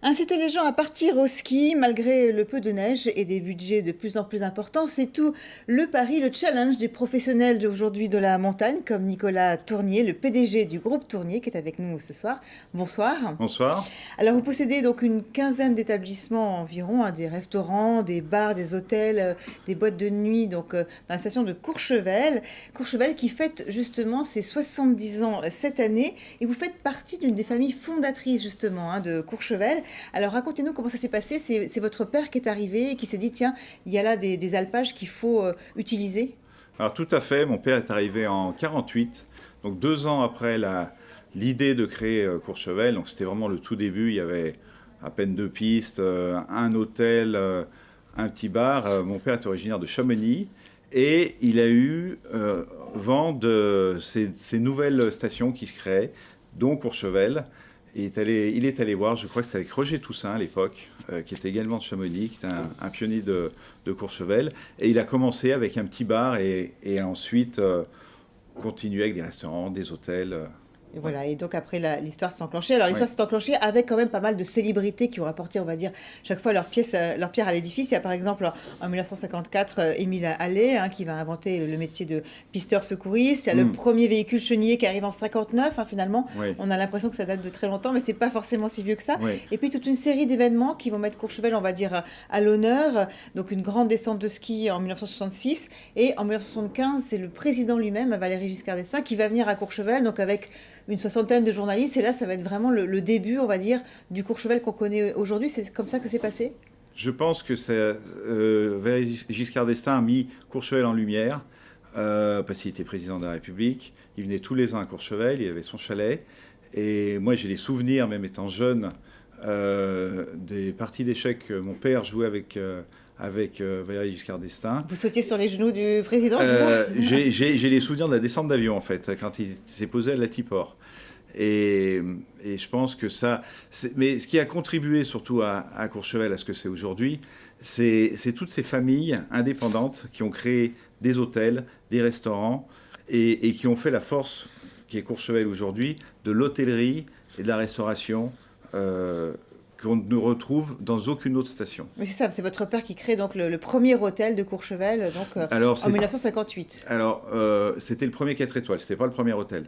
Inciter les gens à partir au ski malgré le peu de neige et des budgets de plus en plus importants, c'est tout le pari, le challenge des professionnels d'aujourd'hui de la montagne, comme Nicolas Tournier, le PDG du groupe Tournier, qui est avec nous ce soir. Bonsoir. Bonsoir. Alors vous possédez donc une quinzaine d'établissements environ, hein, des restaurants, des bars, des hôtels, des boîtes de nuit, donc dans la station de Courchevel. Courchevel qui fête justement ses 70 ans cette année, et vous faites partie d'une des familles fondatrices justement, hein, de Courchevel. Alors racontez-nous comment ça s'est passé. C'est votre père qui est arrivé et qui s'est dit, tiens, il y a là des alpages qu'il faut utiliser. Alors tout à fait, mon père est arrivé en 48, donc 2 ans après l'idée de créer Courchevel. Donc c'était vraiment le tout début, il y avait à peine 2 pistes, un hôtel, un petit bar. Mon père est originaire de Chamonix et il a eu vent de ces nouvelles stations qui se créaient, dont Courchevel. Il est allé voir, je crois que c'était avec Roger Toussaint à l'époque, qui était également de Chamonix, qui était un pionnier de Courchevel. Et il a commencé avec un petit bar et ensuite continué avec des restaurants, des hôtels. Et voilà, et donc après l'histoire s'est enclenchée. Alors l'histoire Ouais. s'est enclenchée avec quand même pas mal de célébrités qui ont apporté, on va dire, chaque fois leur pierre à l'édifice. Il y a par exemple en 1954 Émile Allais, hein, qui va inventer le métier de pisteur secouriste. Il y a le Mm. premier véhicule chenillé qui arrive en 59, hein, finalement. Oui. On a l'impression que ça date de très longtemps, mais c'est pas forcément si vieux que ça. Oui. Et puis toute une série d'événements qui vont mettre Courchevel, on va dire, à l'honneur. Donc une grande descente de ski en 1966. Et en 1975, c'est le président lui-même, Valéry Giscard d'Estaing, qui va venir à Courchevel, donc avec une soixantaine de journalistes. Et là, ça va être vraiment le début, on va dire, du Courchevel qu'on connaît aujourd'hui. C'est comme ça que c'est passé. Je pense que Valéry Giscard d'Estaing a mis Courchevel en lumière, parce qu'il était président de la République. Il venait tous les ans à Courchevel, il avait son chalet. Et moi, j'ai des souvenirs, même étant jeune, des parties d'échecs que mon père jouait avec Valéry Giscard d'Estaing. Vous sautiez sur les genoux du président, c'est ça? J'ai les souvenirs de la descente d'avion, en fait, quand il s'est posé à Latiport. Et je pense que ça... Mais ce qui a contribué surtout à Courchevel, à ce que c'est aujourd'hui, c'est toutes ces familles indépendantes qui ont créé des hôtels, des restaurants, et qui ont fait la force qui est Courchevel aujourd'hui, de l'hôtellerie et de la restauration, qu'on ne retrouve dans aucune autre station. Mais c'est ça, c'est votre père qui crée donc le premier hôtel de Courchevel, donc Alors, en 1958. c'était le premier 4 étoiles, c'était pas le premier hôtel.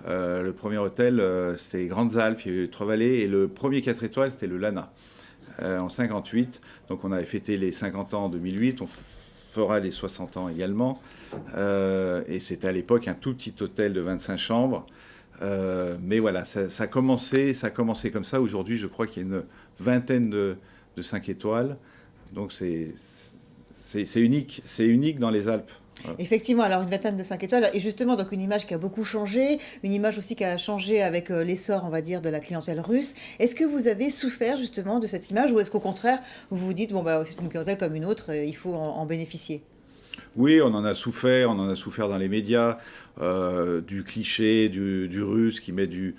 Le premier hôtel, c'était Grandes Alpes, il y a eu Trois-Vallées, et le premier 4 étoiles, c'était le Lana, en 58. Donc on avait fêté les 50 ans en 2008, on fera les 60 ans également. Et c'était à l'époque un tout petit hôtel de 25 chambres. Mais voilà, ça a commencé comme ça. Aujourd'hui, je crois qu'il y a une vingtaine de 5 étoiles. Donc c'est unique dans les Alpes. Voilà. Effectivement, alors une vingtaine de 5 étoiles, et justement, donc une image qui a beaucoup changé, une image aussi qui a changé avec l'essor, on va dire, de la clientèle russe. Est-ce que vous avez souffert justement de cette image, ou est-ce qu'au contraire, vous vous dites, bon, bah, c'est une clientèle comme une autre, il faut en bénéficier? Oui, on en a souffert dans les médias, du cliché du russe qui met du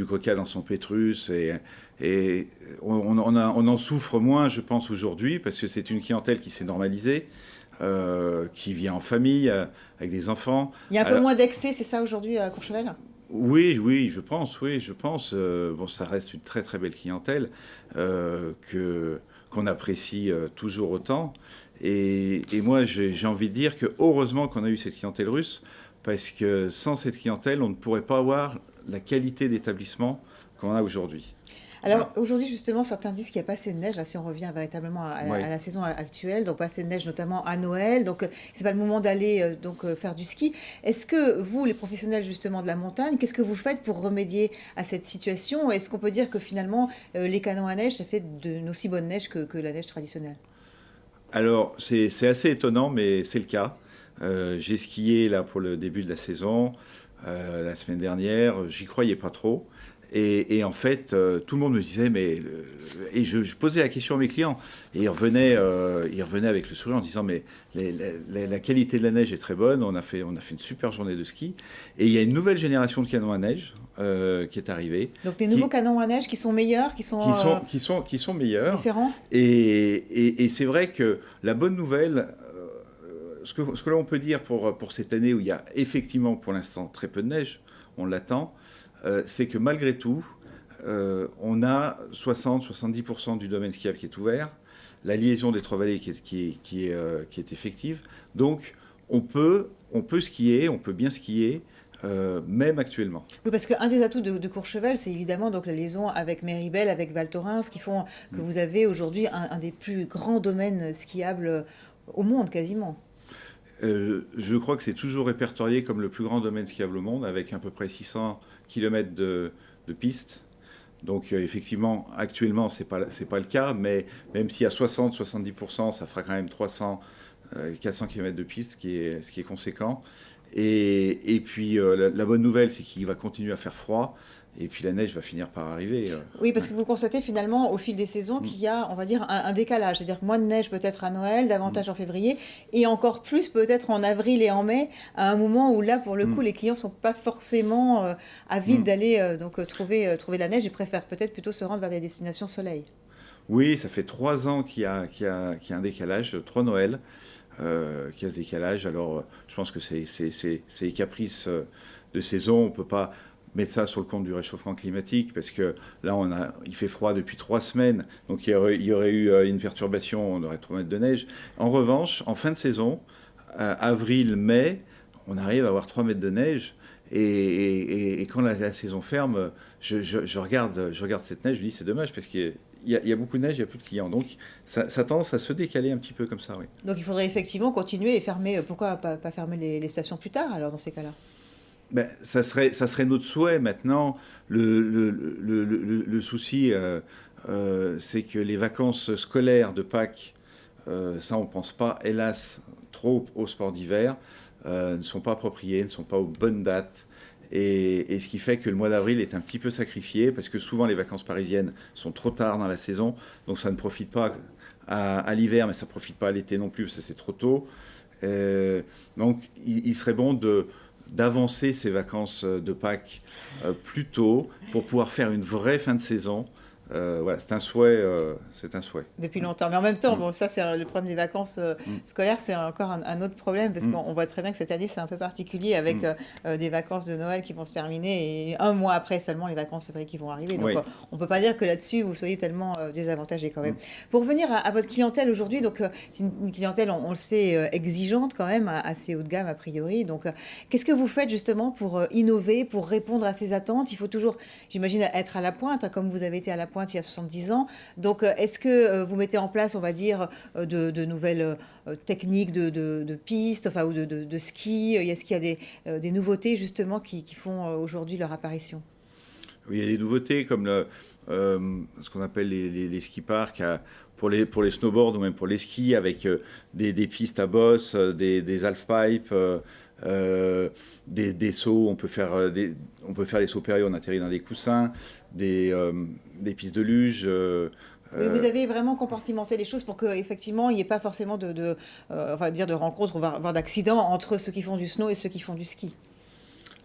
coca dans son pétrus, et on en souffre moins, je pense, aujourd'hui, parce que c'est une clientèle qui s'est normalisée, qui vient en famille, avec des enfants. Il y a un peu Alors, moins d'excès, c'est ça aujourd'hui à Courchevel? oui, je pense. Bon, ça reste une très très belle clientèle, qu'on apprécie toujours autant. Et moi, j'ai envie de dire que heureusement qu'on a eu cette clientèle russe, parce que sans cette clientèle, on ne pourrait pas avoir la qualité d'établissement qu'on a aujourd'hui. Alors aujourd'hui justement, certains disent qu'il n'y a pas assez de neige, là si on revient véritablement Oui. à la saison actuelle, donc pas assez de neige notamment à Noël, donc c'est pas le moment d'aller faire du ski. Est-ce que vous, les professionnels justement de la montagne, qu'est-ce que vous faites pour remédier à cette situation? Est-ce qu'on peut dire que finalement les canons à neige, ça fait d'une aussi bonne neige que la neige traditionnelle? Alors, c'est assez étonnant, mais c'est le cas. J'ai skié là pour le début de la saison, la semaine dernière. J'y croyais pas trop. Et en fait, tout le monde me disait, et je posais la question à mes clients, et ils revenaient avec le sourire en disant, mais la qualité de la neige est très bonne, on a fait une super journée de ski, et il y a une nouvelle génération de canons à neige qui est arrivée, Donc des nouveaux qui, canons à neige qui sont meilleurs, qui sont qui sont meilleurs, différents? et c'est vrai que la bonne nouvelle, ce que l'on peut dire pour cette année où il y a effectivement pour l'instant très peu de neige, on l'attend, c'est que malgré tout, on a 60-70% du domaine skiable qui est ouvert, la liaison des trois vallées qui est effective. Donc, on peut skier, on peut bien skier, même actuellement. Oui, parce qu'un des atouts de Courchevel, c'est évidemment donc la liaison avec Méribel, avec Val Thorens, qui font que vous avez aujourd'hui un des plus grands domaines skiables au monde, quasiment. Je crois que c'est toujours répertorié comme le plus grand domaine skiable au monde, avec à peu près 600 km de pistes. Donc effectivement, actuellement, c'est pas le cas, mais même s'il y a 60-70%, ça fera quand même 300-400 km de pistes, ce qui est conséquent. Et puis la bonne nouvelle, c'est qu'il va continuer à faire froid. Et puis la neige va finir par arriver. Oui, parce que vous constatez finalement au fil des saisons qu'il y a, on va dire, un décalage. C'est-à-dire que moins de neige peut-être à Noël, davantage en février, et encore plus peut-être en avril et en mai, à un moment où là, pour le coup, les clients ne sont pas forcément avides d'aller trouver la neige et préfèrent peut-être plutôt se rendre vers des destinations soleil. Oui, ça fait 3 ans qu'il y a un décalage, 3 Noëls. Qu'il y a ce décalage. Alors, je pense que c'est les caprices de saison. On ne peut pas mettre ça sur le compte du réchauffement climatique parce que là, il fait froid depuis 3 semaines. Donc, il y aurait eu une perturbation, on aurait 3 mètres de neige. En revanche, en fin de saison, avril, mai, on arrive à avoir 3 mètres de neige. Et quand la saison ferme, je regarde cette neige, je me dis c'est dommage parce qu'il y a beaucoup de neige, il n'y a plus de clients. Donc ça tendance à se décaler un petit peu comme ça, oui. Donc il faudrait effectivement continuer et fermer. Pourquoi pas fermer les stations plus tard alors dans ces cas-là? Ben, ça serait notre souhait maintenant. Le souci, c'est que les vacances scolaires de Pâques, ça on ne pense pas, hélas, trop au sport d'hiver. Ne sont pas appropriées, ne sont pas aux bonnes dates. Et ce qui fait que le mois d'avril est un petit peu sacrifié, parce que souvent les vacances parisiennes sont trop tard dans la saison, donc ça ne profite pas à l'hiver, mais ça ne profite pas à l'été non plus, parce que c'est trop tôt. Donc il serait bon d'avancer ces vacances de Pâques plus tôt, pour pouvoir faire une vraie fin de saison. Voilà, c'est un souhait. Depuis longtemps. Mais en même temps, bon, ça, c'est le problème des vacances scolaires, c'est encore un autre problème, parce qu'on voit très bien que cette année, c'est un peu particulier avec des vacances de Noël qui vont se terminer et un mois après seulement les vacances février qui vont arriver. Donc, on ne peut pas dire que là-dessus, vous soyez tellement désavantagés quand même. Pour revenir à votre clientèle aujourd'hui, donc c'est une clientèle, on le sait, exigeante quand même, assez haut de gamme a priori. Donc, qu'est-ce que vous faites justement pour innover, pour répondre à ces attentes? Il faut toujours, j'imagine, être à la pointe, hein, comme vous avez été à la pointe il y a 70 ans. Donc, est-ce que vous mettez en place, on va dire, de nouvelles techniques de pistes, enfin, ou de ski? Est-ce qu'il y a des nouveautés, justement, qui font aujourd'hui leur apparition? Oui, il y a des nouveautés comme ce qu'on appelle les ski-parks pour les snowboards ou même pour les skis, avec des pistes à bosses, des half-pipes, des sauts. On peut faire les sauts périlleux, on atterrit dans des coussins, des pistes de luge. Oui, vous avez vraiment compartimenté les choses pour qu'effectivement, il n'y ait pas forcément de rencontres, voire d'accidents entre ceux qui font du snow et ceux qui font du ski.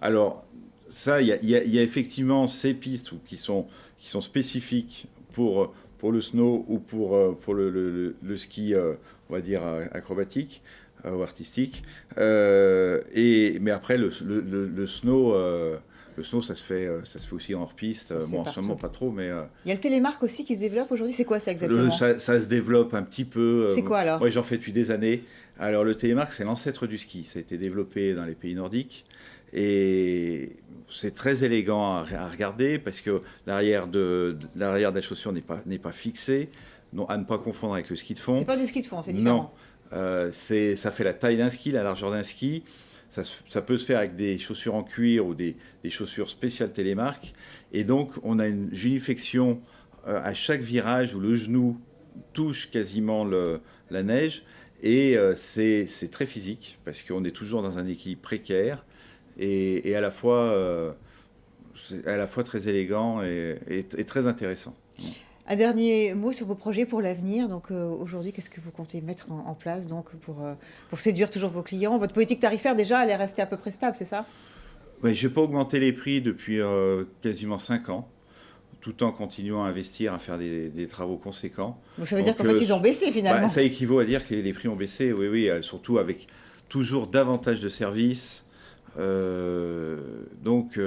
Alors, ça, il y a effectivement ces pistes qui sont spécifiques pour le snow ou pour le ski, on va dire, acrobatique ou artistique. Mais après, le snow... le snow, ça se fait aussi en hors-piste. Bon, en ce moment, pas trop, mais... Il y a le télémark aussi qui se développe aujourd'hui. C'est quoi ça exactement? Ça se développe un petit peu. C'est quoi alors? Moi, j'en fais depuis des années. Alors, le télémark, c'est l'ancêtre du ski. Ça a été développé dans les pays nordiques. Et c'est très élégant à regarder parce que l'arrière de la chaussure n'est pas fixé, à ne pas confondre avec le ski de fond. C'est pas du ski de fond, c'est différent. Non, ça fait la taille d'un ski, la largeur d'un ski. Ça peut se faire avec des chaussures en cuir ou des chaussures spéciales télémark. Et donc, on a une génuflexion à chaque virage où le genou touche quasiment la neige. Et c'est très physique parce qu'on est toujours dans un équilibre précaire et à la fois très élégant et très intéressant. Un dernier mot sur vos projets pour l'avenir. Donc aujourd'hui, qu'est-ce que vous comptez mettre en place donc, pour séduire toujours vos clients? Votre politique tarifaire, déjà, elle est restée à peu près stable, c'est ça? Oui, je n'ai pas augmenté les prix depuis quasiment 5 ans, tout en continuant à investir, à faire des travaux conséquents. Donc ça veut dire qu'en fait, ils ont baissé finalement? Ça équivaut à dire que les prix ont baissé, oui, surtout avec toujours davantage de services. Donc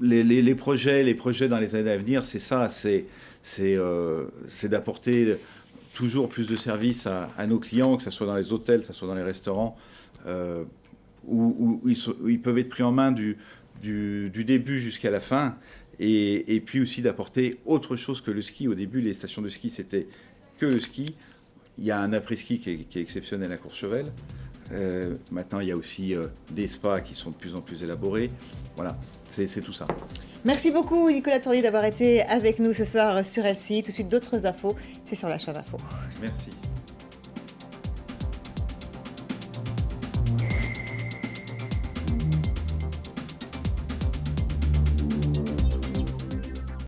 les projets dans les années à venir, c'est ça, c'est d'apporter toujours plus de services à nos clients, que ce soit dans les hôtels, que ce soit dans les restaurants, où ils peuvent être pris en main du début jusqu'à la fin, et puis aussi d'apporter autre chose que le ski. Au début, les stations de ski, c'était que le ski. Il y a un après-ski qui est exceptionnel à Courchevel. Maintenant, il y a aussi des spas qui sont de plus en plus élaborés. Voilà, c'est tout ça. Merci beaucoup Nicolas Tournier d'avoir été avec nous ce soir sur LCI. Tout de suite d'autres infos, c'est sur la chaîne Info. Merci.